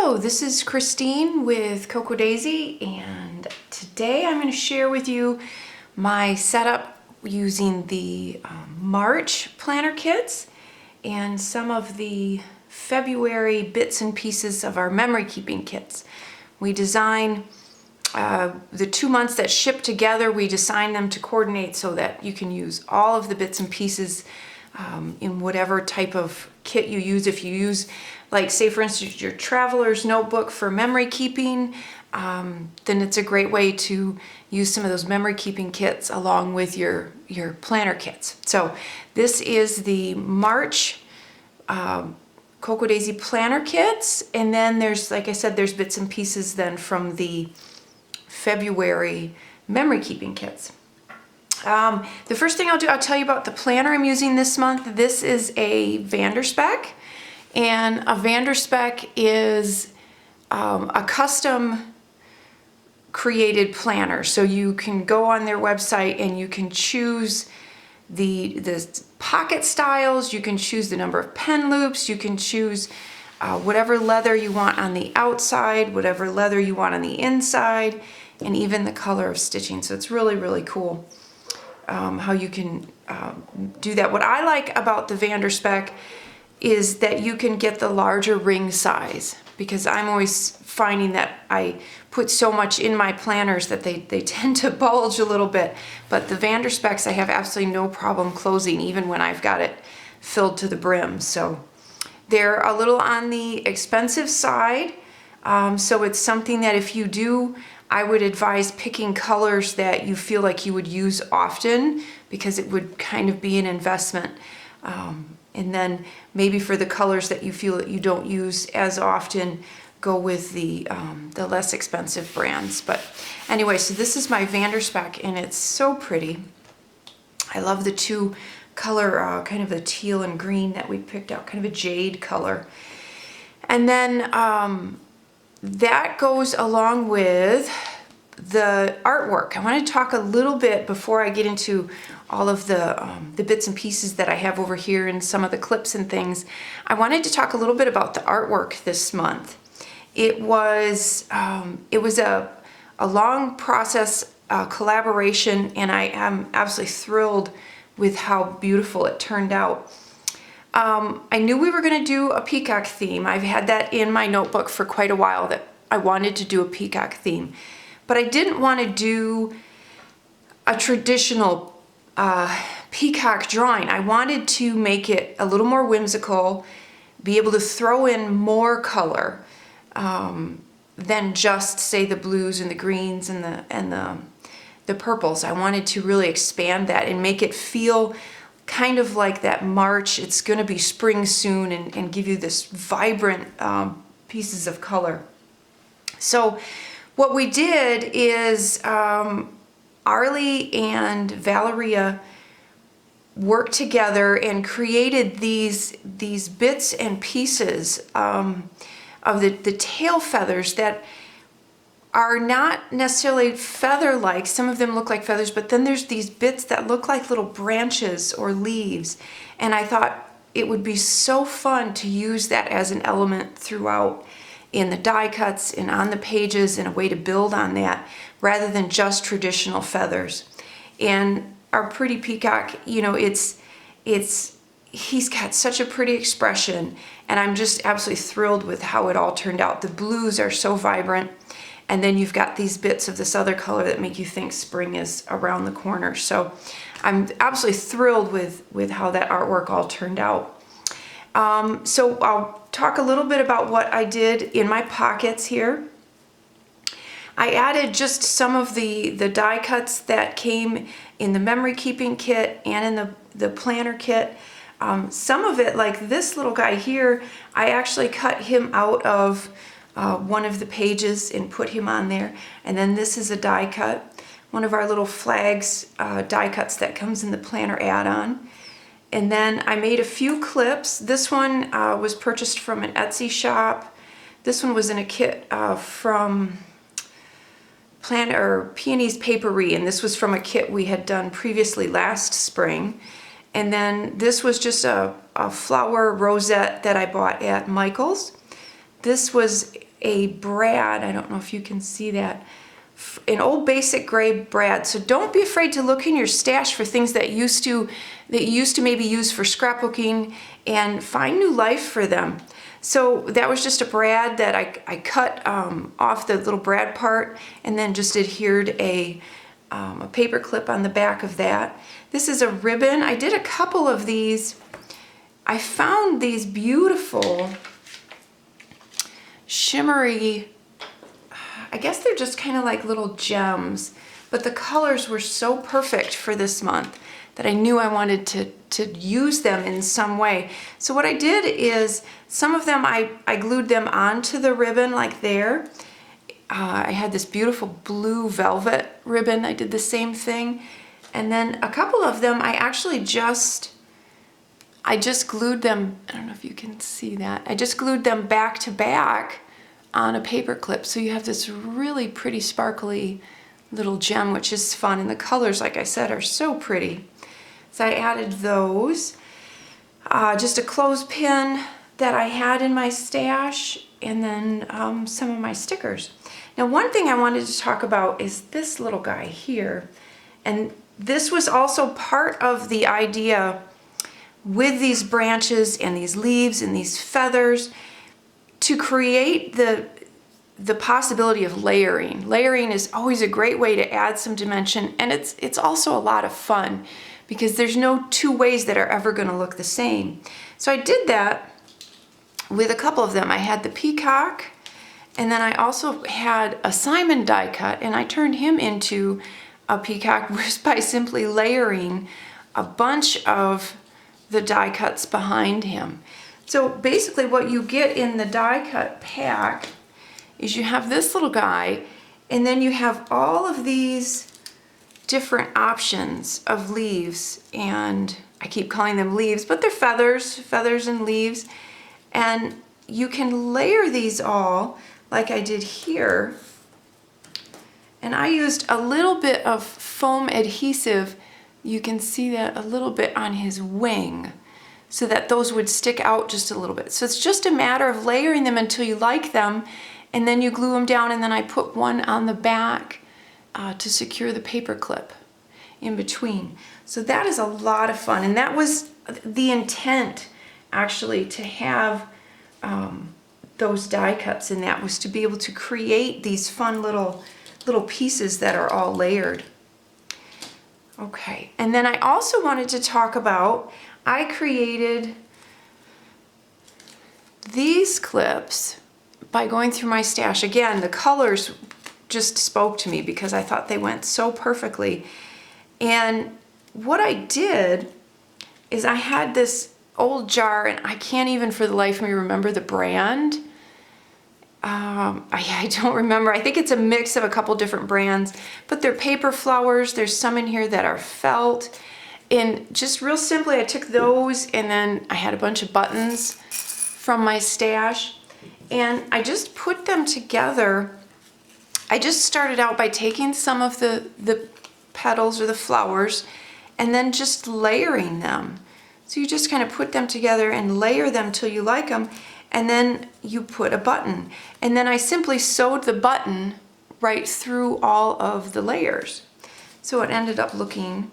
Hello, this is Christine with Cocoa Daisy, and today I'm going to share with you my setup using the March planner kits and some of the February bits and pieces of our memory keeping kits. We design the 2 months that ship together, we design them to coordinate so that you can use all of the bits and pieces in whatever type of kit you use. If you use, like, say for instance, your traveler's notebook for memory keeping, then it's a great way to use some of those memory keeping kits along with your planner kits. So this is the March Cocoa Daisy planner kits, and then there's, like I said, there's bits and pieces then from the February memory keeping kits. The first thing I'll do, I'll tell you about the planner I'm using this month. This is a Vanderspec, and a Vanderspec is a custom created planner. So you can go on their website and you can choose the pocket styles, you can choose the number of pen loops, you can choose whatever leather you want on the outside, whatever leather you want on the inside, and even the color of stitching. So it's really, really cool how you can do that. What I like about the Vanderspec is that you can get the larger ring size, because I'm always finding that I put so much in my planners that they tend to bulge a little bit. But the Vanderspecs I have absolutely no problem closing, even when I've got it filled to the brim. So they're a little on the expensive side. So it's something that if you do, I would advise picking colors that you feel like you would use often, because it would kind of be an investment. And then maybe for the colors that you feel that you don't use as often, go with the less expensive brands. But anyway, so this is my Vanderspec, and it's so pretty. I love the two color, kind of the teal and green that we picked out, kind of a jade color. And then that goes along with the artwork. I want to talk a little bit before I get into all of the bits and pieces that I have over here and some of the clips and things. I wanted to talk a little bit about the artwork this month. It was a long process, collaboration, and I am absolutely thrilled with how beautiful it turned out. I knew we were going to do a peacock theme. I've had that in my notebook for quite a while, that I wanted to do a peacock theme. But I didn't want to do a traditional peacock drawing. I wanted to make it a little more whimsical, be able to throw in more color than just, say, the blues and the greens and the purples. I wanted to really expand that and make it feel kind of like that March, it's going to be spring soon, and give you this vibrant pieces of color. So what we did is Arlie and Valeria worked together and created these bits and pieces of the tail feathers that are not necessarily feather-like. Some of them look like feathers, but then there's these bits that look like little branches or leaves. And I thought it would be so fun to use that as an element throughout in the die cuts and on the pages, and a way to build on that rather than just traditional feathers. And our pretty peacock, you know, he's got such a pretty expression, and I'm just absolutely thrilled with how it all turned out. The blues are so vibrant, and then you've got these bits of this other color that make you think spring is around the corner. So I'm absolutely thrilled with how that artwork all turned out. So I'll talk a little bit about what I did in my pockets here. I added just some of the die cuts that came in the memory keeping kit and in the planner kit. Some of it, like this little guy here, I actually cut him out of one of the pages and put him on there. And then this is a die cut, one of our little flags die cuts that comes in the planner add-on. And then I made a few clips. This one was purchased from an Etsy shop. This one was in a kit from Peonies Papery, and this was from a kit we had done previously last spring. And then this was just a flower rosette that I bought at Michael's. This was a brad. I don't know if you can see that. An old basic gray brad. So don't be afraid to look in your stash for things that you used to maybe use for scrapbooking, and find new life for them. So that was just a brad that I cut off the little brad part, and then just adhered a paper clip on the back of that. This is a ribbon. I did a couple of these. I found these beautiful shimmery, I guess they're just kind of like little gems, but the colors were so perfect for this month that I knew I wanted to use them in some way. So what I did is, some of them I glued them onto the ribbon like there. I had this beautiful blue velvet ribbon. I did the same thing. And then a couple of them I actually just glued them, I don't know if you can see that. I just glued them back to back on a paper clip. So you have this really pretty sparkly little gem, which is fun. And the colors, like I said, are so pretty. So I added those. Just a clothespin that I had in my stash, and then some of my stickers. Now, one thing I wanted to talk about is this little guy here. And this was also part of the idea with these branches and these leaves and these feathers, to create the possibility of layering. Layering is always a great way to add some dimension, and it's also a lot of fun, because there's no two ways that are ever going to look the same. So I did that with a couple of them. I had the peacock, and then I also had a Simon die cut, and I turned him into a peacock just by simply layering a bunch of the die cuts behind him. So basically what you get in the die cut pack is you have this little guy, and then you have all of these different options of leaves, and I keep calling them leaves, but they're feathers and leaves. And you can layer these all like I did here. And I used a little bit of foam adhesive. You can see that a little bit on his wing, so that those would stick out just a little bit. So it's just a matter of layering them until you like them, and then you glue them down, and then I put one on the back to secure the paper clip in between. So that is a lot of fun, and that was the intent, actually, to have those die cuts, and that was to be able to create these fun little pieces that are all layered. Okay, and then I also wanted to talk about, I created these clips by going through my stash. Again, the colors just spoke to me because I thought they went so perfectly. And what I did is, I had this old jar, and I can't even for the life of me remember the brand. I don't remember. I think it's a mix of a couple different brands, but they're paper flowers. There's some in here that are felt. And just real simply, I took those, and then I had a bunch of buttons from my stash, and I just put them together. I just started out by taking some of the petals or the flowers, and then just layering them. So you just kind of put them together and layer them till you like them, and then you put a button. And then I simply sewed the button right through all of the layers. So it ended up looking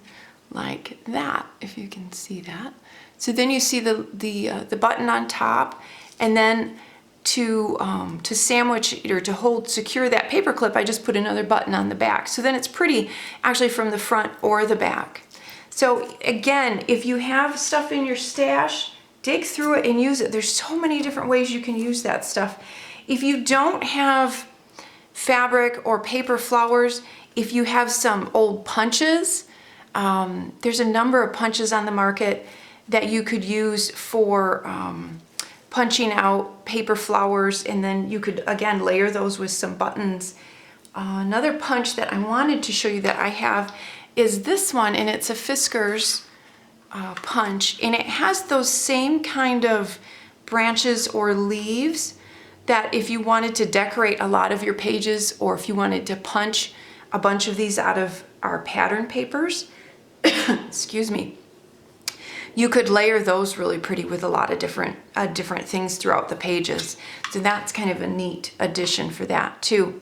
like that, if you can see that. So then you see the button on top, and then to sandwich or to hold secure that paper clip, I just put another button on the back. So then it's pretty, actually, from the front or the back. So again, if you have stuff in your stash, dig through it and use it. There's so many different ways you can use that stuff. If you don't have fabric or paper flowers, if you have some old punches, there's a number of punches on the market that you could use for punching out paper flowers, and then you could, again, layer those with some buttons. Another punch that I wanted to show you that I have is this one, and it's a Fiskars punch, and it has those same kind of branches or leaves that if you wanted to decorate a lot of your pages, or if you wanted to punch a bunch of these out of our pattern papers, excuse me, you could layer those really pretty with a lot of different things throughout the pages. So that's kind of a neat addition for that too.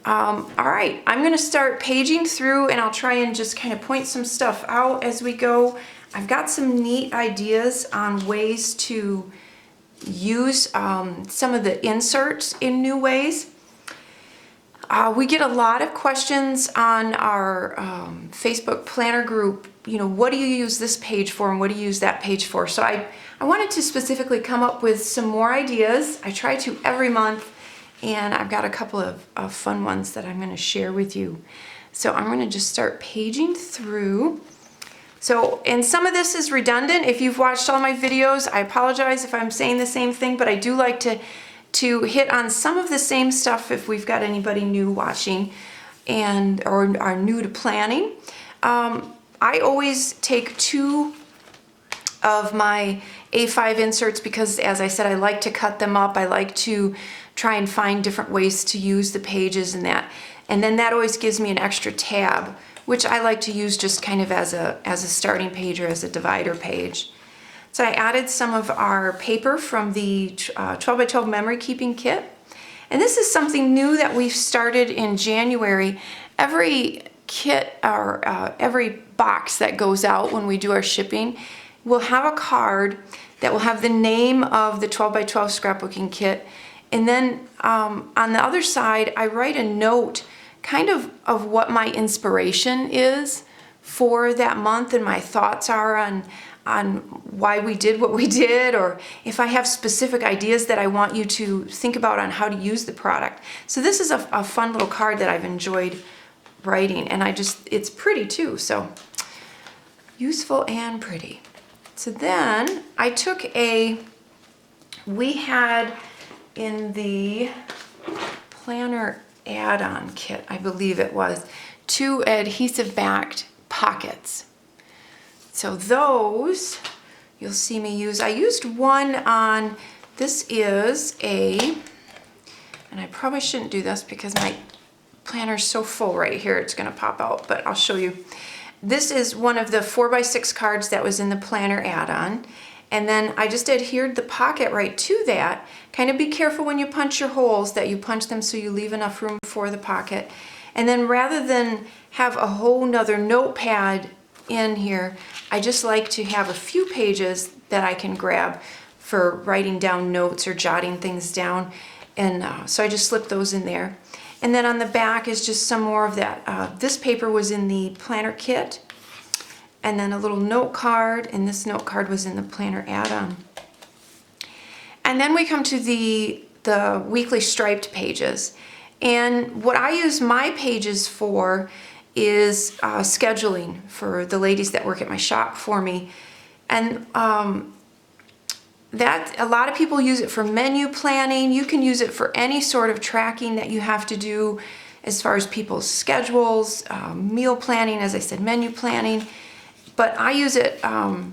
All right, I'm going to start paging through, and I'll try and just kind of point some stuff out as we go. I've got some neat ideas on ways to use some of the inserts in new ways. We get a lot of questions on our Facebook planner group, you know, what do you use this page for and what do you use that page for? So I wanted to specifically come up with some more ideas. I try to every month, and I've got a couple of fun ones that I'm going to share with you. So I'm going to just start paging through. So, and some of this is redundant. If you've watched all my videos, I apologize if I'm saying the same thing, but I do like to hit on some of the same stuff if we've got anybody new watching or are new to planning. I always take 2 of my A5 inserts because, as I said, I like to cut them up. I like to try and find different ways to use the pages and that. And then that always gives me an extra tab, which I like to use just kind of as a starting page or as a divider page. So I added some of our paper from the 12 by 12 memory keeping kit. And this is something new that we've started in January. Every kit or every box that goes out when we do our shipping will have a card that will have the name of the 12 by 12 scrapbooking kit. And then on the other side, I write a note kind of what my inspiration is for that month and my thoughts are on why we did what we did, or if I have specific ideas that I want you to think about on how to use the product. So this is a fun little card that I've enjoyed writing, and it's pretty too, so useful and pretty. So then I took we had in the planner add-on kit, I believe it was, 2 adhesive backed pockets. So those you'll see me use. I used one on, this is and I probably shouldn't do this because my planner's so full right here it's going to pop out, but I'll show you. This is one of the 4x6 cards that was in the planner add-on, and then I just adhered the pocket right to that. Kind of be careful when you punch your holes that you punch them so you leave enough room for the pocket. And then rather than have a whole nother notepad in here, I just like to have a few pages that I can grab for writing down notes or jotting things down, and so I just slip those in there. And then on the back is just some more of that. This paper was in the planner kit, and then a little note card, and this note card was in the planner add-on. And then we come to the weekly striped pages. And what I use my pages for is scheduling for the ladies that work at my shop for me. And that a lot of people use it for menu planning. You can use it for any sort of tracking that you have to do as far as people's schedules, meal planning, as I said, menu planning. But I use it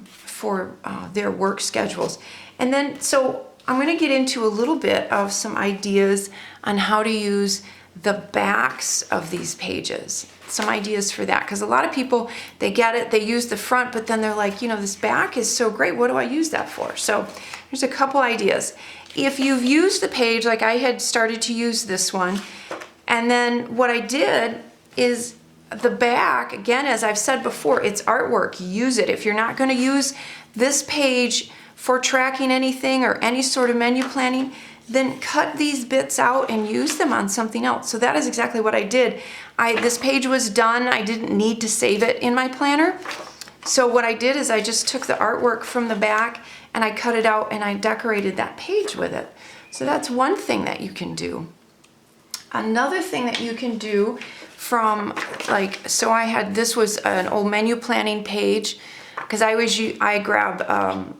for their work schedules. And then, so I'm going to get into a little bit of some ideas on how to use the backs of these pages. Some ideas for that, because a lot of people, they get it, they use the front, but then they're like, you know, this back is so great, what do I use that for? So there's a couple ideas. If you've used the page, like I had started to use this one, and then what I did is the back, again, as I've said before, it's artwork, use it. If you're not going to use this page for tracking anything or any sort of menu planning, then cut these bits out and use them on something else. So that is exactly what I did. This page was done. I didn't need to save it in my planner. So what I did is I just took the artwork from the back and I cut it out and I decorated that page with it. So that's one thing that you can do. Another thing that you can do from, like, so I had, this was an old menu planning page, because I grab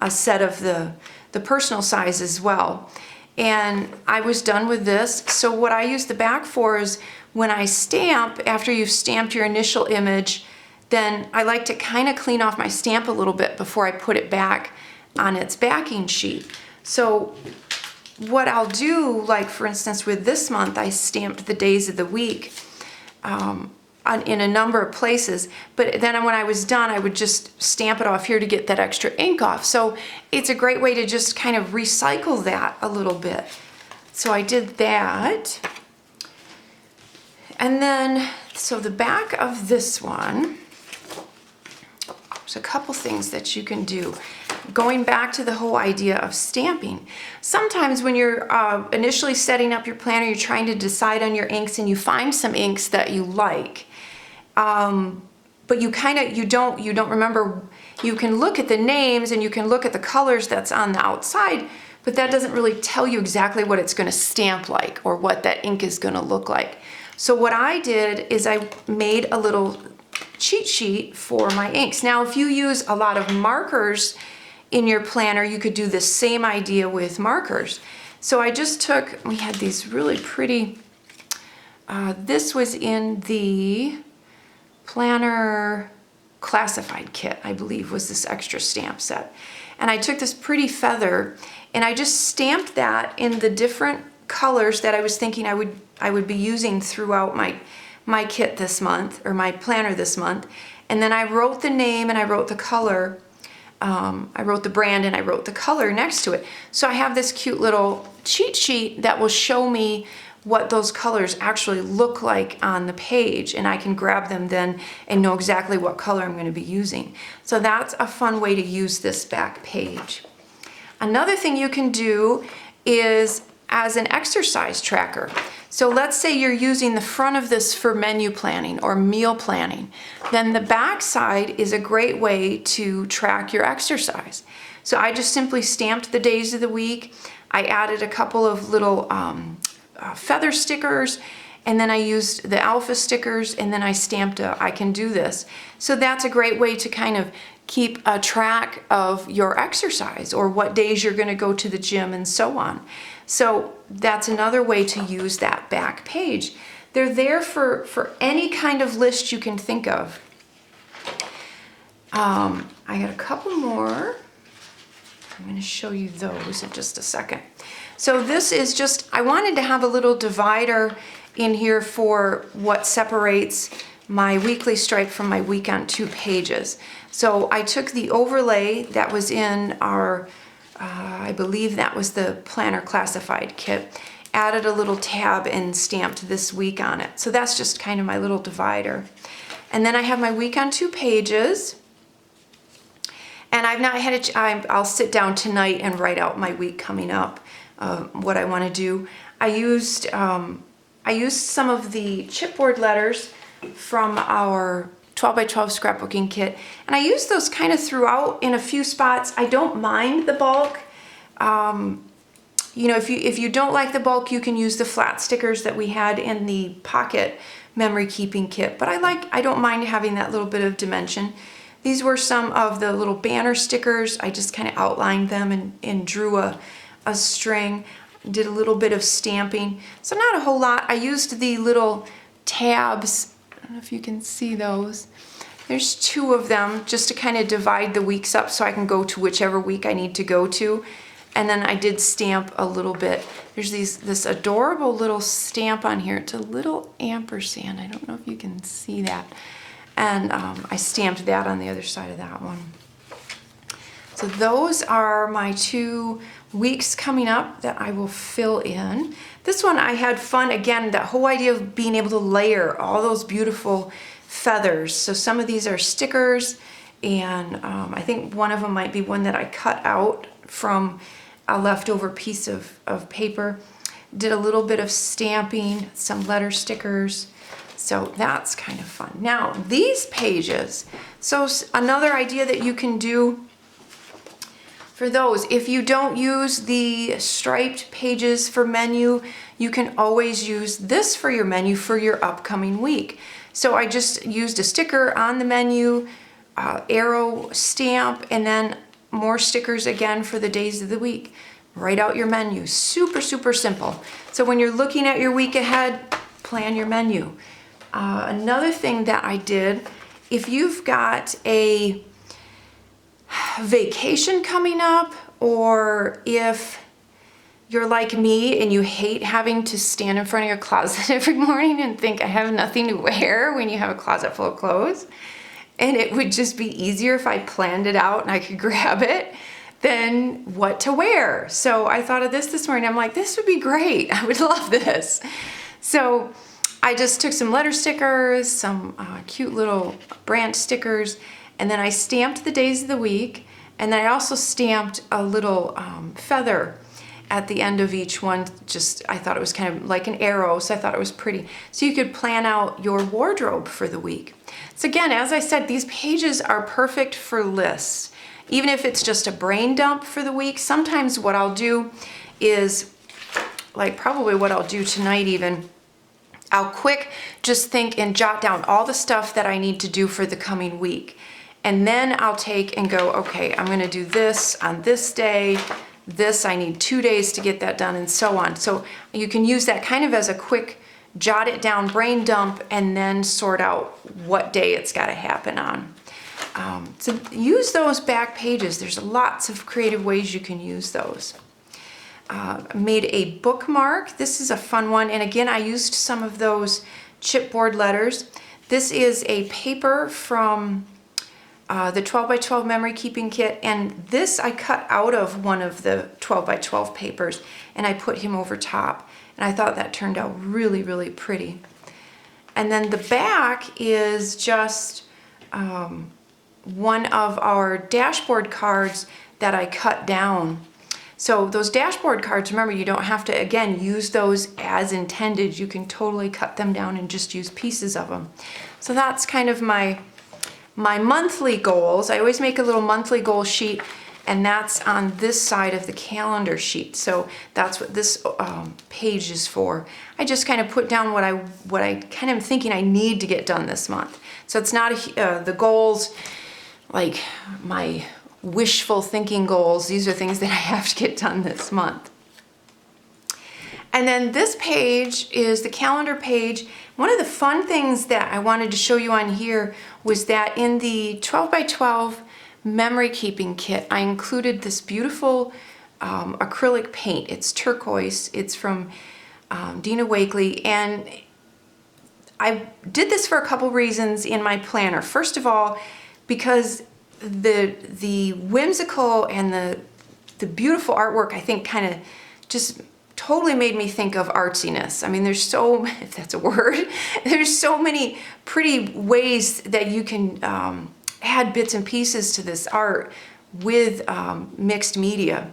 a set of the personal size as well. And I was done with this. So what I use the back for is when I stamp, after you've stamped your initial image, then I like to kind of clean off my stamp a little bit before I put it back on its backing sheet. So what I'll do, like for instance with this month, I stamped the days of the week. in a number of places, but then when I was done, I would just stamp it off here to get that extra ink off. So it's a great way to just kind of recycle that a little bit. So I did that. And then, so the back of this one, there's a couple things that you can do. Going back to the whole idea of stamping. Sometimes when you're initially setting up your planner, you're trying to decide on your inks and you find some inks that you like. But you don't remember. You can look at the names and you can look at the colors that's on the outside, but that doesn't really tell you exactly what it's going to stamp like or what that ink is going to look like. So what I did is I made a little cheat sheet for my inks. Now, if you use a lot of markers in your planner, you could do the same idea with markers. So I just took, we had these really pretty, this was in the Planner Classified kit, I believe, was this extra stamp set. And I took this pretty feather and I just stamped that in the different colors that I was thinking I would be using throughout my kit this month, or my planner this month. And then I wrote the name and I wrote the color. I wrote the brand and I wrote the color next to it. So I have this cute little cheat sheet that will show me what those colors actually look like on the page, and I can grab them then and know exactly what color I'm going to be using. So that's a fun way to use this back page. Another thing you can do is as an exercise tracker. So let's say you're using the front of this for menu planning or meal planning, then the back side is a great way to track your exercise. So I just simply stamped the days of the week. I added a couple of little feather stickers, and then I used the alpha stickers, and then I stamped a I can do this. So that's a great way to kind of keep a track of your exercise or what days you're going to go to the gym and so on. So that's another way to use that back page. They're there for any kind of list you can think of. I got a couple more. I'm going to show you those in just a second. So this is just, I wanted to have a little divider in here for what separates my weekly stripe from my week on 2 pages. So I took the overlay that was in our, I believe that was the Planner Classified kit, added a little tab and stamped this week on it. So that's just kind of my little divider. And then I have my week on 2 pages. And I've not had I'll sit down tonight and write out my week coming up, what I want to do. I used some of the chipboard letters from our 12 by 12 scrapbooking kit, and I used those kind of throughout in a few spots. I don't mind the bulk. You know, if you don't like the bulk, you can use the flat stickers that we had in the pocket memory keeping kit, but I don't mind having that little bit of dimension. These were some of the little banner stickers. I just kind of outlined them and drew a string, did a little bit of stamping. So not a whole lot. I used the little tabs. I don't know if you can see those. There's 2 of them just to kind of divide the weeks up so I can go to whichever week I need to go to. And then I did stamp a little bit. There's this adorable little stamp on here. It's a little ampersand. I don't know if you can see that. And I stamped that on the other side of that one. So those are my 2 weeks coming up that I will fill in. This one I had fun, again, that whole idea of being able to layer all those beautiful feathers. So some of these are stickers, and I think one of them might be one that I cut out from a leftover piece of paper. Did a little bit of stamping, some letter stickers. So that's kind of fun. Now, these pages, so another idea that you can do for those, if you don't use the striped pages for menu, you can always use this for your menu for your upcoming week. So I just used a sticker on the menu, arrow stamp, and then more stickers again for the days of the week. Write out your menu. Super, super simple. So when you're looking at your week ahead, plan your menu. Another thing that I did, if you've got a vacation coming up, or if you're like me and you hate having to stand in front of your closet every morning and think I have nothing to wear when you have a closet full of clothes, and it would just be easier if I planned it out and I could grab it, then what to wear. So I thought of this morning. I'm like, this would be great. I would love this. So I just took some letter stickers, some cute little branch stickers, and then I stamped the days of the week, and then I also stamped a little feather at the end of each one. Just, I thought it was kind of like an arrow, so I thought it was pretty. So you could plan out your wardrobe for the week. So again, as I said, these pages are perfect for lists. Even if it's just a brain dump for the week, sometimes what I'll do is, like probably what I'll do tonight even, I'll just think and jot down all the stuff that I need to do for the coming week. And then I'll take and go, okay, I'm gonna do this on this day, this, I need 2 days to get that done, and so on. So you can use that kind of as a quick jot it down brain dump and then sort out what day it's gotta happen on. So use those back pages. There's lots of creative ways you can use those. Made a bookmark. This is a fun one. And again, I used some of those chipboard letters. This is a paper from the 12 by 12 memory keeping kit. And this I cut out of one of the 12 by 12 papers and I put him over top. And I thought that turned out really, really pretty. And then the back is just one of our dashboard cards that I cut down. So those dashboard cards, remember, you don't have to, again, use those as intended. You can totally cut them down and just use pieces of them. So that's kind of my monthly goals. I always make a little monthly goal sheet, and that's on this side of the calendar sheet. So that's what this page is for. I just kind of put down what I kind of thinking I need to get done this month. So it's not the goals, like my wishful thinking goals. These are things that I have to get done this month. And then this page is the calendar page. One of the fun things that I wanted to show you on here was that in the 12 by 12 memory keeping kit, I included this beautiful acrylic paint. It's turquoise. It's from Dina Wakley, and I did this for a couple reasons in my planner. First of all, because the whimsical and the beautiful artwork, I think, kind of just totally made me think of artsiness. I mean, there's so, if that's a word, there's so many pretty ways that you can add bits and pieces to this art with mixed media.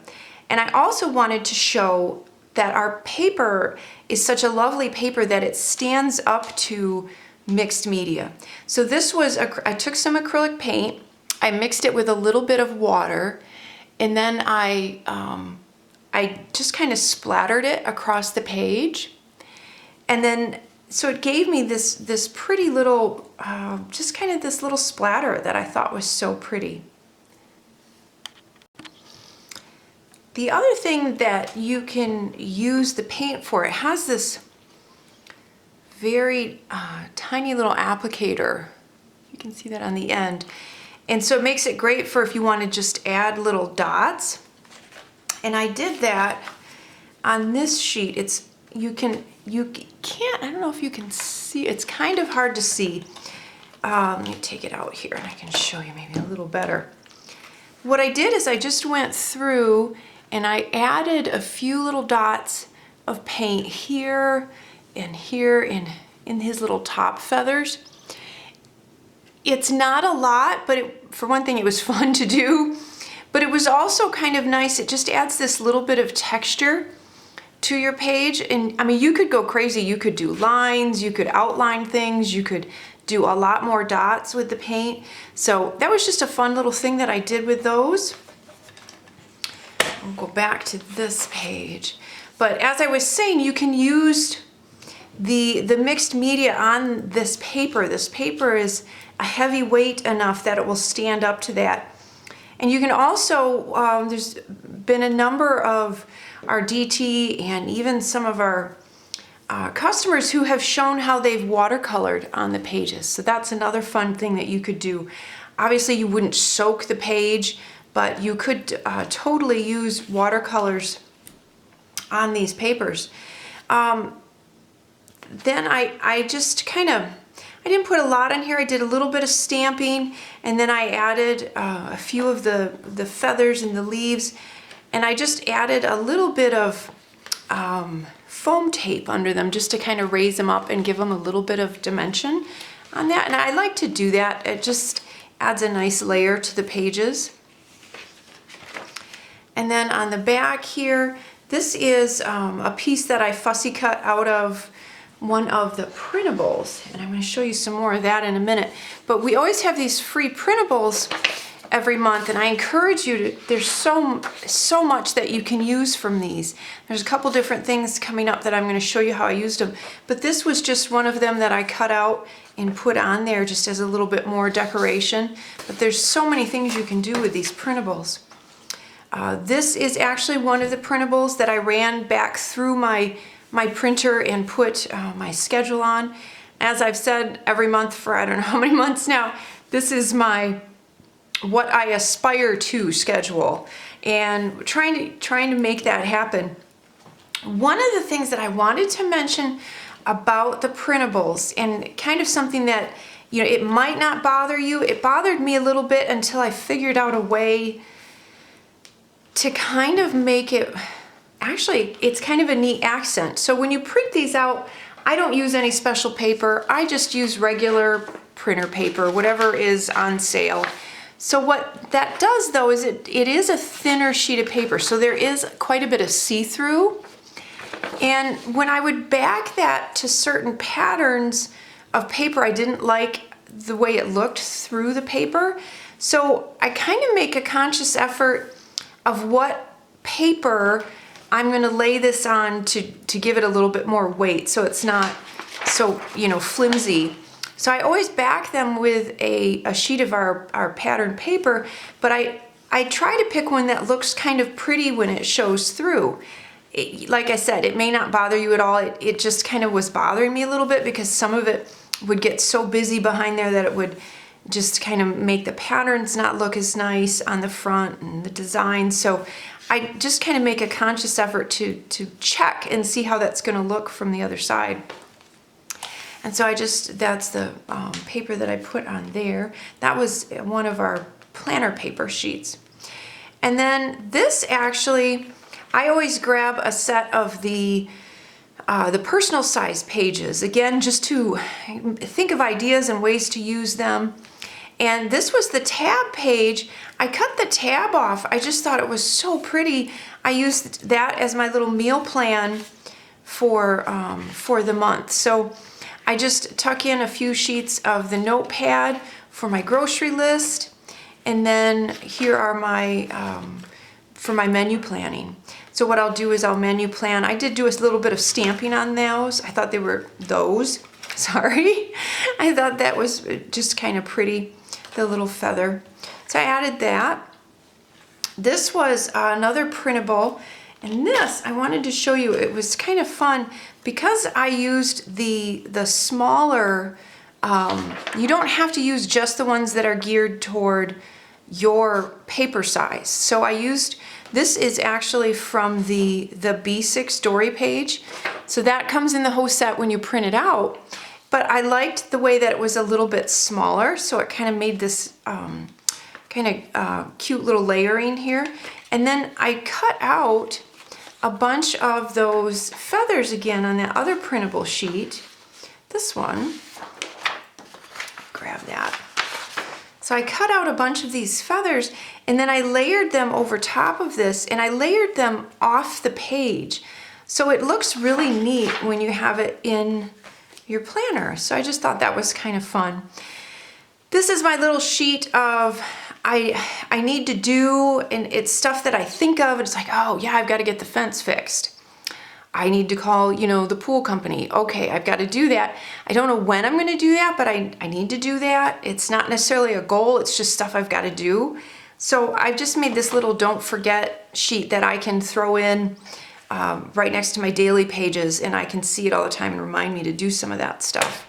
And I also wanted to show that our paper is such a lovely paper that it stands up to mixed media. So this was, I took some acrylic paint, I mixed it with a little bit of water, and then I just kind of splattered it across the page. And then, so it gave me this pretty little, just kind of this little splatter that I thought was so pretty. The other thing that you can use the paint for, it has this very tiny little applicator. You can see that on the end. And so it makes it great for if you want to just add little dots. And I did that on this sheet. You can't, I don't know if you can see, it's kind of hard to see. Let me take it out here and I can show you maybe a little better. What I did is I just went through and I added a few little dots of paint here and here in his little top feathers. It's not a lot, but for one thing, it was fun to do, but it was also kind of nice. It just adds this little bit of texture to your page. And I mean, you could go crazy. You could do lines, you could outline things, you could do a lot more dots with the paint. So that was just a fun little thing that I did with those. I'll go back to this page. But as I was saying, you can use the mixed media on this paper. This paper is a heavy weight enough that it will stand up to that. And you can also, there's been a number of our DT and even some of our customers who have shown how they've watercolored on the pages. So that's another fun thing that you could do. Obviously you wouldn't soak the page, but you could totally use watercolors on these papers. Then I just kind of, I didn't put a lot in here. I did a little bit of stamping, and then I added a few of the feathers and the leaves, and I just added a little bit of foam tape under them just to kind of raise them up and give them a little bit of dimension on that. And I like to do that. It just adds a nice layer to the pages. And then on the back here, this is a piece that I fussy cut out of one of the printables, and I'm going to show you some more of that in a minute. But we always have these free printables every month, and I encourage you to, there's so much that you can use from these. There's a couple different things coming up that I'm going to show you how I used them, but this was just one of them that I cut out and put on there just as a little bit more decoration. But there's so many things you can do with these printables. This is actually one of the printables that I ran back through my printer and put my schedule on. As I've said every month for I don't know how many months now, this is my what I aspire to schedule, and trying to make that happen. One of the things that I wanted to mention about the printables, and kind of something that, you know, it might not bother you, it bothered me a little bit until I figured out a way to kind of make it, actually it's kind of a neat accent. So when you print these out, I don't use any special paper. I just use regular printer paper, whatever is on sale. So what that does though is it is a thinner sheet of paper, so there is quite a bit of see-through. And when I would back that to certain patterns of paper, I didn't like the way it looked through the paper. So I kind of make a conscious effort of what paper I'm going to lay this on to give it a little bit more weight, so it's not so, you know, flimsy. So I always back them with a sheet of our pattern paper, but I try to pick one that looks kind of pretty when it shows through. Like I said, it may not bother you at all. It just kind of was bothering me a little bit because some of it would get so busy behind there that it would just kind of make the patterns not look as nice on the front and the design. So I just kind of make a conscious effort to check and see how that's going to look from the other side. And so that's the paper that I put on there. That was one of our planner paper sheets. And then this actually, I always grab a set of the personal size pages, again, just to think of ideas and ways to use them. And this was the tab page. I cut the tab off. I just thought it was so pretty. I used that as my little meal plan for the month. So I just tuck in a few sheets of the notepad for my grocery list, and then here are my for my menu planning. So what I'll do is I'll menu plan. I did do a little bit of stamping on those. I thought they were those. Sorry. I thought that was just kind of pretty, the little feather. So I added that. This was another printable, and this I wanted to show you. It was kind of fun because I used the smaller. You don't have to use just the ones that are geared toward your paper size. So I used, this is actually from the B6 story page. So that comes in the whole set when you print it out. But I liked the way that it was a little bit smaller, so it kind of made this kind of cute little layering here. And then I cut out a bunch of those feathers again on that other printable sheet. This one, grab that. So I cut out a bunch of these feathers, and then I layered them over top of this, and I layered them off the page. So it looks really neat when you have it in your planner. So I just thought that was kind of fun. This is my little sheet of I need to do, and it's stuff that I think of, and it's like, oh yeah, I've got to get the fence fixed. I need to call, you know, the pool company. Okay, I've got to do that. I don't know when I'm going to do that, but I need to do that. It's not necessarily a goal, it's just stuff I've got to do. So I've just made this little don't forget sheet that I can throw in right next to my daily pages, and I can see it all the time and remind me to do some of that stuff.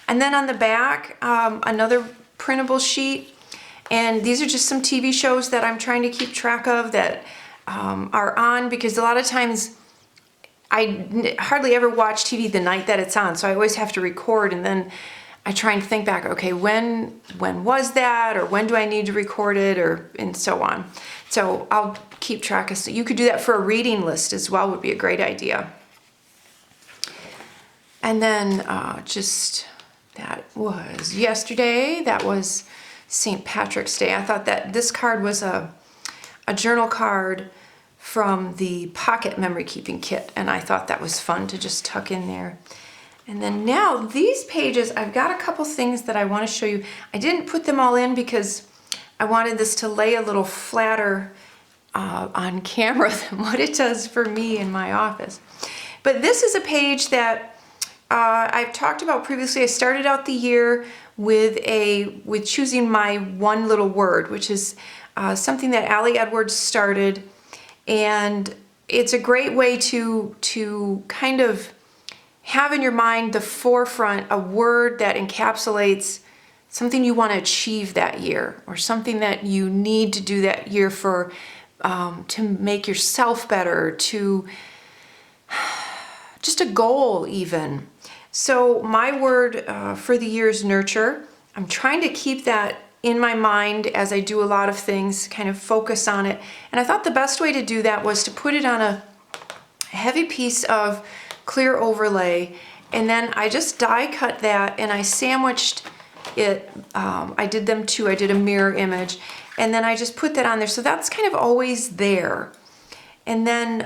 And then on the back, another printable sheet. And these are just some TV shows that I'm trying to keep track of that are on, because a lot of times hardly ever watch TV the night that it's on, so I always have to record, and then I try and think back, okay, when was that, or when do I need to record it, and so on. So I'll keep track of, so you could do that for a reading list as well, would be a great idea. And then that was yesterday, that was St. Patrick's Day. I thought that this card was a journal card from the Pocket Memory Keeping Kit, and I thought that was fun to just tuck in there. And then now these pages, I've got a couple things that I want to show you. I didn't put them all in because I wanted this to lay a little flatter on camera than what it does for me in my office. But this is a page that I've talked about previously. I started out the year with choosing my one little word, which is something that Allie Edwards started, and it's a great way to kind of have in your mind the forefront a word that encapsulates something you want to achieve that year, or something that you need to do that year for to make yourself better, to just a goal even. So my word for the year is nurture. I'm trying to keep that in my mind as I do a lot of things, kind of focus on it. And I thought the best way to do that was to put it on a heavy piece of clear overlay, and then I just die cut that, and I sandwiched it. I did them too. I did a mirror image, and then I just put that on there. So that's kind of always there. And then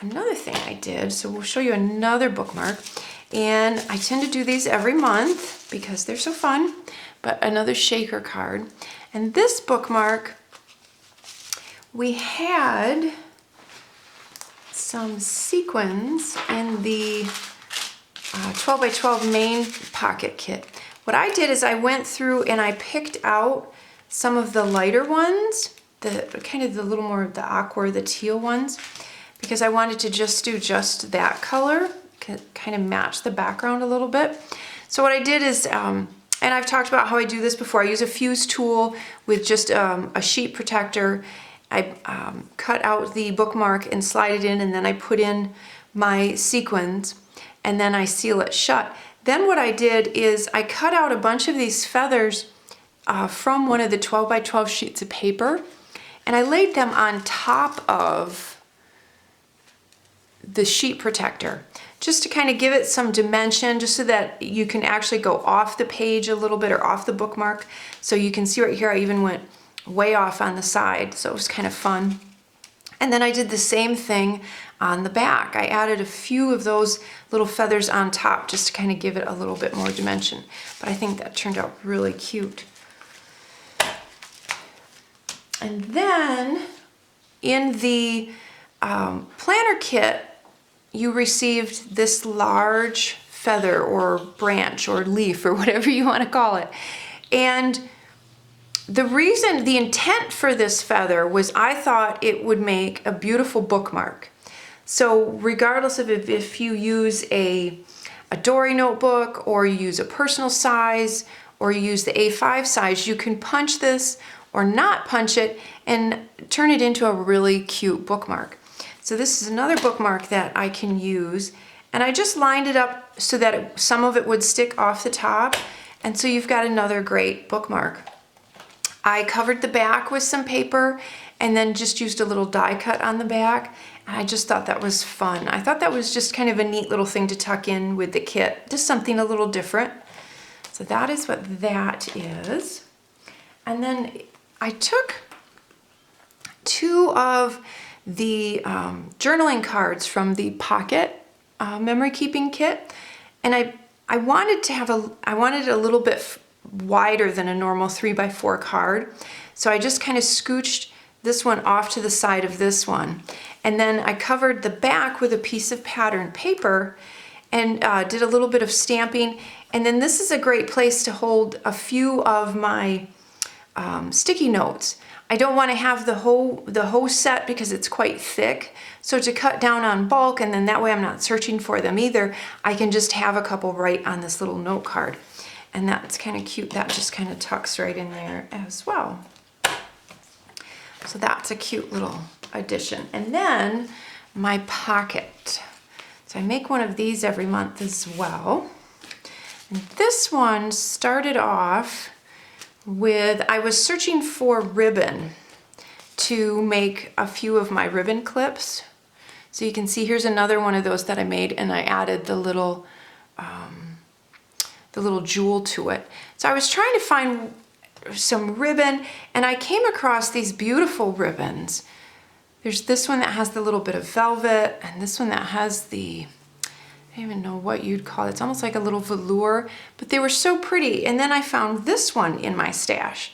another thing I did, so we'll show you another bookmark, and I tend to do these every month because they're so fun, but another shaker card. And this bookmark, we had some sequins in the 12 by 12 main pocket kit. What I did is I went through and I picked out some of the lighter ones, the kind of the little more the aqua, the teal ones, because I wanted to just do just that color, kind of match the background a little bit. So what I did is, and I've talked about how I do this before, I use a fuse tool with just a sheet protector. I cut out the bookmark and slide it in, and then I put in my sequins, and then I seal it shut. Then what I did is I cut out a bunch of these feathers from one of the 12 by 12 sheets of paper, and I laid them on top of the sheet protector, just to kind of give it some dimension, just so that you can actually go off the page a little bit, or off the bookmark. So you can see right here, I even went way off on the side, so it was kind of fun. And then I did the same thing on the back. I added a few of those little feathers on top just to kind of give it a little bit more dimension. But I think that turned out really cute. And then in the planner kit, you received this large feather or branch or leaf or whatever you want to call it. And the intent for this feather was I thought it would make a beautiful bookmark. So regardless of if you use a Dory notebook, or you use a personal size, or you use the A5 size, you can punch this or not punch it and turn it into a really cute bookmark. So this is another bookmark that I can use, and I just lined it up so that some of it would stick off the top, and so you've got another great bookmark. I covered the back with some paper and then just used a little die cut on the back, and I just thought that was fun. I thought that was just kind of a neat little thing to tuck in with the kit, just something a little different. So that is what that is. And then I took two of the journaling cards from the Pocket Memory Keeping Kit, and I wanted it a little bit wider than a normal 3x4 card. So I just kind of scooched this one off to the side of this one. And then I covered the back with a piece of pattern paper and did a little bit of stamping. And then this is a great place to hold a few of my sticky notes. I don't want to have the whole set because it's quite thick. So to cut down on bulk, and then that way I'm not searching for them either, I can just have a couple right on this little note card. And that's kind of cute. That just kind of tucks right in there as well. So that's a cute little addition. And then my pocket. So I make one of these every month as well. And this one started off with, I was searching for ribbon to make a few of my ribbon clips. So you can see here's another one of those that I made, and I added the little jewel to it. So I was trying to find some ribbon, and I came across these beautiful ribbons. There's this one that has the little bit of velvet, and this one that has the, I don't even know what you'd call it. It's almost like a little velour, but they were so pretty. And then I found this one in my stash.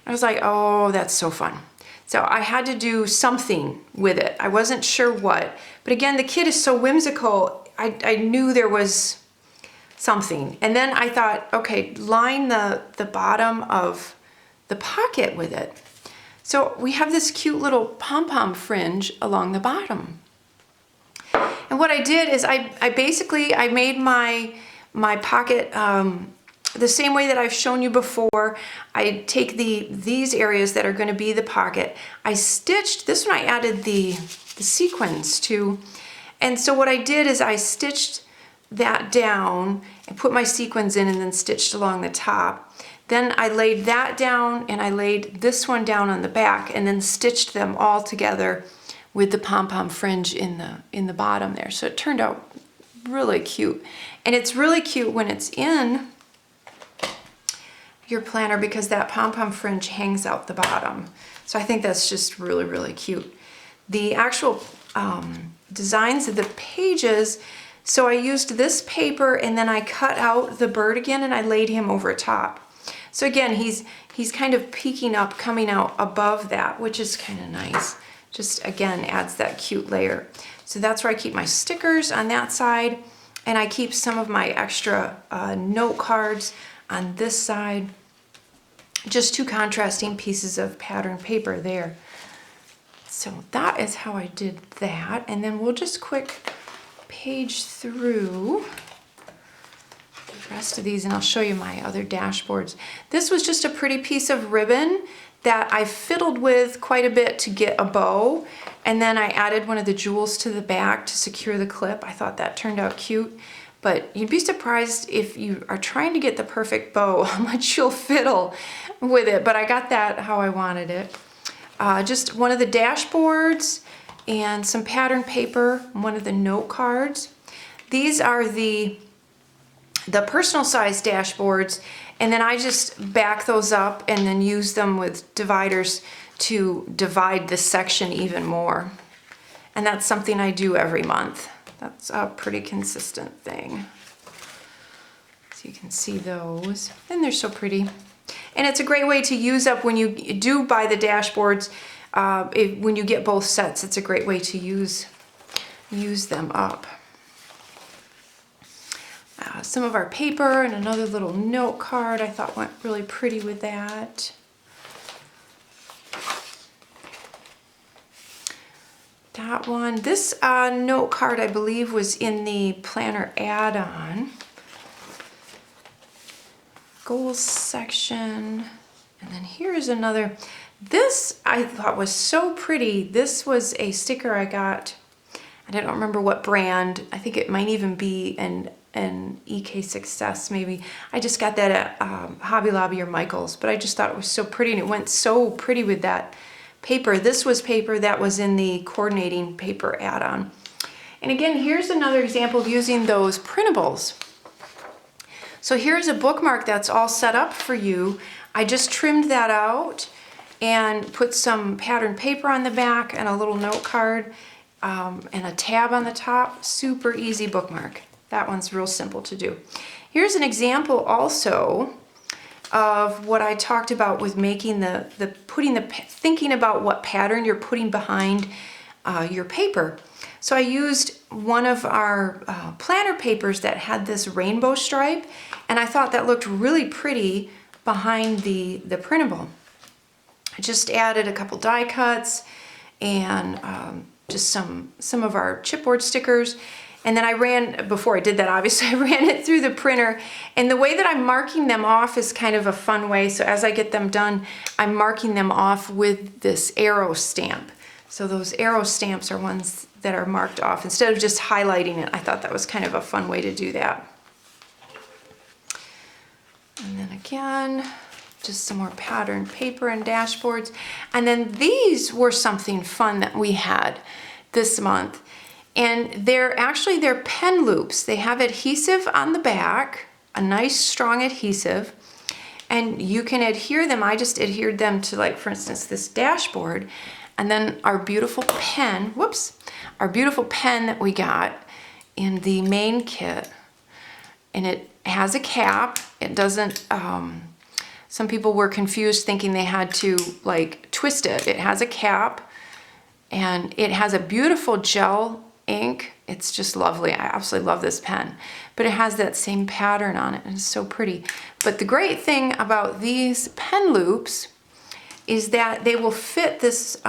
I was like, oh, that's so fun. So I had to do something with it. I wasn't sure what, but again, the kit is so whimsical. I knew there was something. And then I thought, okay, line the bottom of the pocket with it. So we have this cute little pom-pom fringe along the bottom. And what I did is I basically made my pocket the same way that I've shown you before. I take these areas that are going to be the pocket. I stitched, this one I added the sequins to. And so what I did is I stitched that down and put my sequins in and then stitched along the top. Then I laid that down and I laid this one down on the back and then stitched them all together with the pom-pom fringe in the bottom there. So it turned out really cute. And it's really cute when it's in your planner because that pom-pom fringe hangs out the bottom. So I think that's just really, really cute. The actual designs of the pages, so I used this paper and then I cut out the bird again and I laid him over top. So again, he's kind of peeking up, coming out above that, which is kind of nice. Just again, adds that cute layer. So that's where I keep my stickers on that side, and I keep some of my extra note cards on this side. Just two contrasting pieces of pattern paper there. So that is how I did that. And then we'll just quick page through the rest of these and I'll show you my other dashboards. This was just a pretty piece of ribbon that I fiddled with quite a bit to get a bow. And then I added one of the jewels to the back to secure the clip. I thought that turned out cute. But you'd be surprised if you are trying to get the perfect bow, how much you'll fiddle with it. But I got that how I wanted it. Just one of the dashboards and some pattern paper, one of the note cards. These are the personal size dashboards, and then I just back those up and then use them with dividers to divide this section even more. And that's something I do every month. That's a pretty consistent thing. So you can see those, and they're so pretty. And it's a great way to use up when you do buy the dashboards. When you get both sets, it's a great way to use them up. Some of our paper and another little note card I thought went really pretty with that. That one. This note card I believe was in the planner add-on. Goals section. And then here's another. This I thought was so pretty. This was a sticker I got. I don't remember what brand. I think it might even be an EK Success maybe. I just got that at Hobby Lobby or Michael's, but I just thought it was so pretty and it went so pretty with that paper. This was paper that was in the coordinating paper add-on. And again, here's another example of using those printables. So here's a bookmark that's all set up for you. I just trimmed that out and put some pattern paper on the back and a little note card and a tab on the top. Super easy bookmark. That one's real simple to do. Here's an example also of what I talked about with making thinking about what pattern you're putting behind your paper. So I used one of our planner papers that had this rainbow stripe, and I thought that looked really pretty behind the printable. I just added a couple die cuts and just some of our chipboard stickers. And then before I did that, obviously, I ran it through the printer. And the way that I'm marking them off is kind of a fun way. So as I get them done, I'm marking them off with this arrow stamp. So those arrow stamps are ones that are marked off instead of just highlighting it. I thought that was kind of a fun way to do that. And then again, just some more patterned paper and dashboards. And then these were something fun that we had this month. And they're pen loops. They have adhesive on the back, a nice strong adhesive, and you can adhere them. I just adhered them to, like, for instance, this dashboard. And then our beautiful pen, our beautiful pen that we got in the main kit. And it has a cap. It doesn't, some people were confused thinking they had to, like, twist it. It has a cap, and it has a beautiful gel ink. It's just lovely. I absolutely love this pen, but it has that same pattern on it, and it's so pretty. But the great thing about these pen loops is that they will fit this,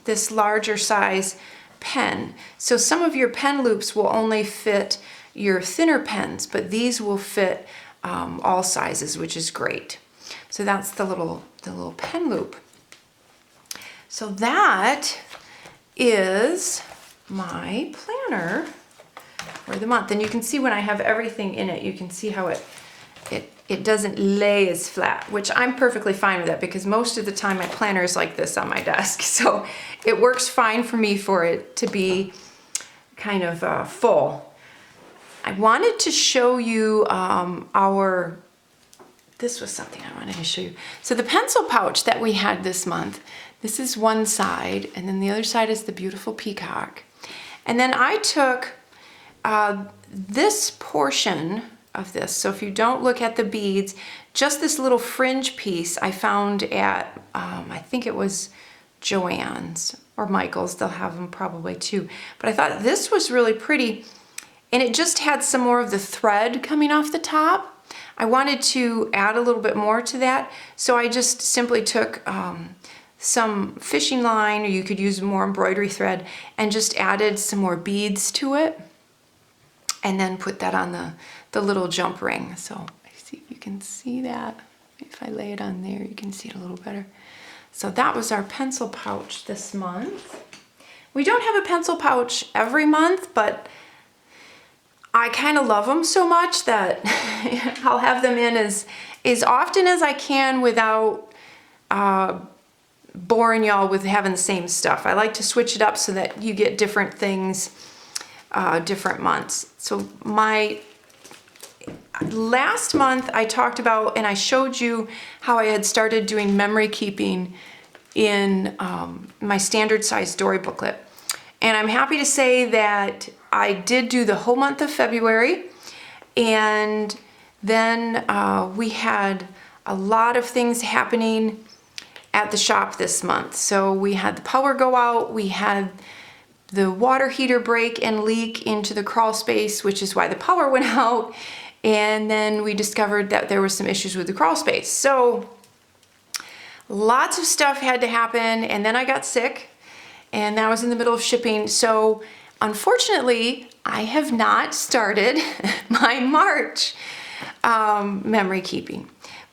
this larger size pen. So some of your pen loops will only fit your thinner pens, but these will fit all sizes, which is great. So that's the little pen loop. So that is my planner for the month. And you can see when I have everything in it, you can see how it doesn't lay as flat, which I'm perfectly fine with that because most of the time my planner is like this on my desk. So it works fine for me for it to be kind of full. I wanted to show you this was something I wanted to show you. So the pencil pouch that we had this month, this is one side, and then the other side is the beautiful peacock. And then I took this portion of this. So if you don't look at the beads, just this little fringe piece I found at, I think it was Joann's or Michael's. They'll have them probably too. But I thought this was really pretty. And it just had some more of the thread coming off the top. I wanted to add a little bit more to that. So I just simply took some fishing line, or you could use more embroidery thread, and just added some more beads to it. And then put that on the little jump ring. So I see if you can see that. If I lay it on there, you can see it a little better. So that was our pencil pouch this month. We don't have a pencil pouch every month, but I kind of love them so much that I'll have them in as often as I can without boring y'all with having the same stuff. I like to switch it up so that you get different things different months. So my last month I talked about, and I showed you how I had started doing memory keeping in my standard size story booklet. And I'm happy to say that I did do the whole month of February, and then we had a lot of things happening at the shop this month. So we had the power go out, we had the water heater break and leak into the crawl space, which is why the power went out, and then we discovered that there were some issues with the crawl space. So lots of stuff had to happen, and then I got sick, and that was in the middle of shipping. So unfortunately, I have not started my March memory keeping.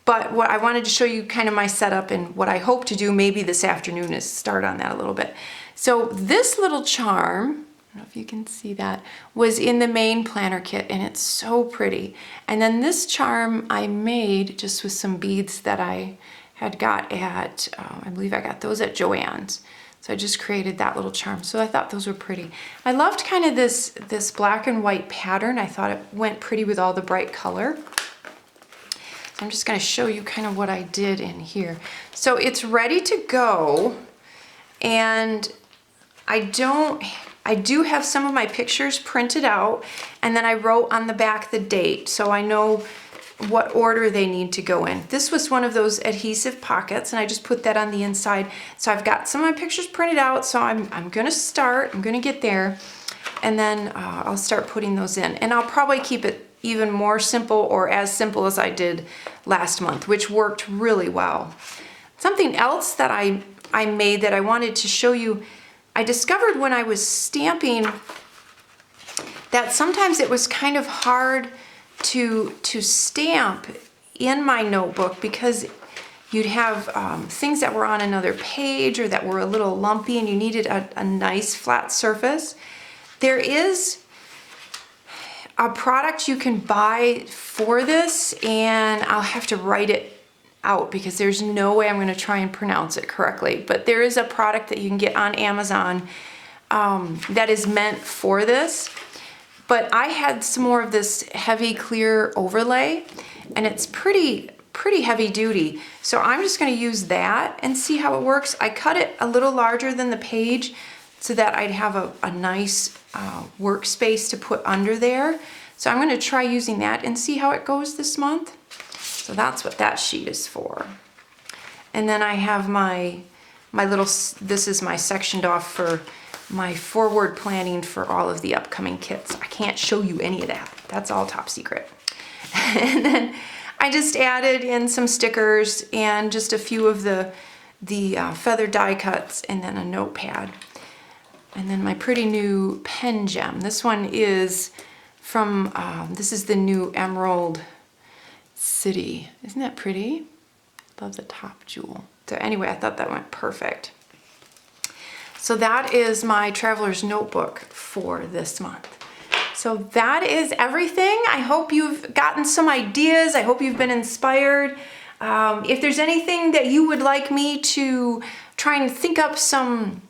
But what I wanted to show you kind of my setup, and what I hope to do maybe this afternoon is start on that a little bit. So this little charm, I don't know if you can see that, was in the main planner kit, and it's so pretty. And then this charm I made just with some beads that I had got at, I believe I got those at Joann's. So I just created that little charm. So I thought those were pretty. I loved kind of this black and white pattern. I thought it went pretty with all the bright color. So I'm just gonna show you kind of what I did in here. So it's ready to go, and I do have some of my pictures printed out, and then I wrote on the back the date, so I know what order they need to go in. This was one of those adhesive pockets, and I just put that on the inside. So I've got some of my pictures printed out, so I'm gonna get there, and then I'll start putting those in. And I'll probably keep it even more simple, or as simple as I did last month, which worked really well. Something else that I made that I wanted to show you, I discovered when I was stamping that sometimes it was kind of hard to stamp in my notebook because you'd have things that were on another page or that were a little lumpy and you needed a nice flat surface. There is a product you can buy for this, and I'll have to write it out because there's no way I'm going to try and pronounce it correctly. But there is a product that you can get on Amazon that is meant for this. But I had some more of this heavy clear overlay, and it's pretty heavy duty. So I'm just going to use that and see how it works. I cut it a little larger than the page so that I'd have a nice workspace to put under there. So I'm going to try using that and see how it goes this month. So that's what that sheet is for. And then I have my little, this is my sectioned off for my forward planning for all of the upcoming kits. I can't show you any of that. That's all top secret. And then I just added in some stickers and just a few of the feather die cuts and then a notepad. And then my pretty new pen gem. This one is from, this is the new Emerald City. Isn't that pretty? Love the top jewel. So anyway, I thought that went perfect. So that is my Traveler's Notebook for this month. So that is everything. I hope you've gotten some ideas. I hope you've been inspired. If there's anything that you would like me to try and think up some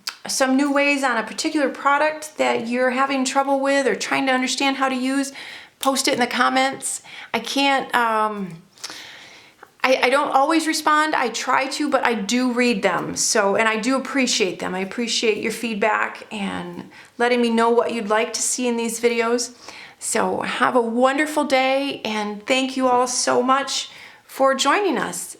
new ways on a particular product that you're having trouble with or trying to understand how to use, post it in the comments. I can't, I don't always respond. I try to, but I do read them. So, and I do appreciate them. I appreciate your feedback and letting me know what you'd like to see in these videos. So have a wonderful day, and thank you all so much for joining us.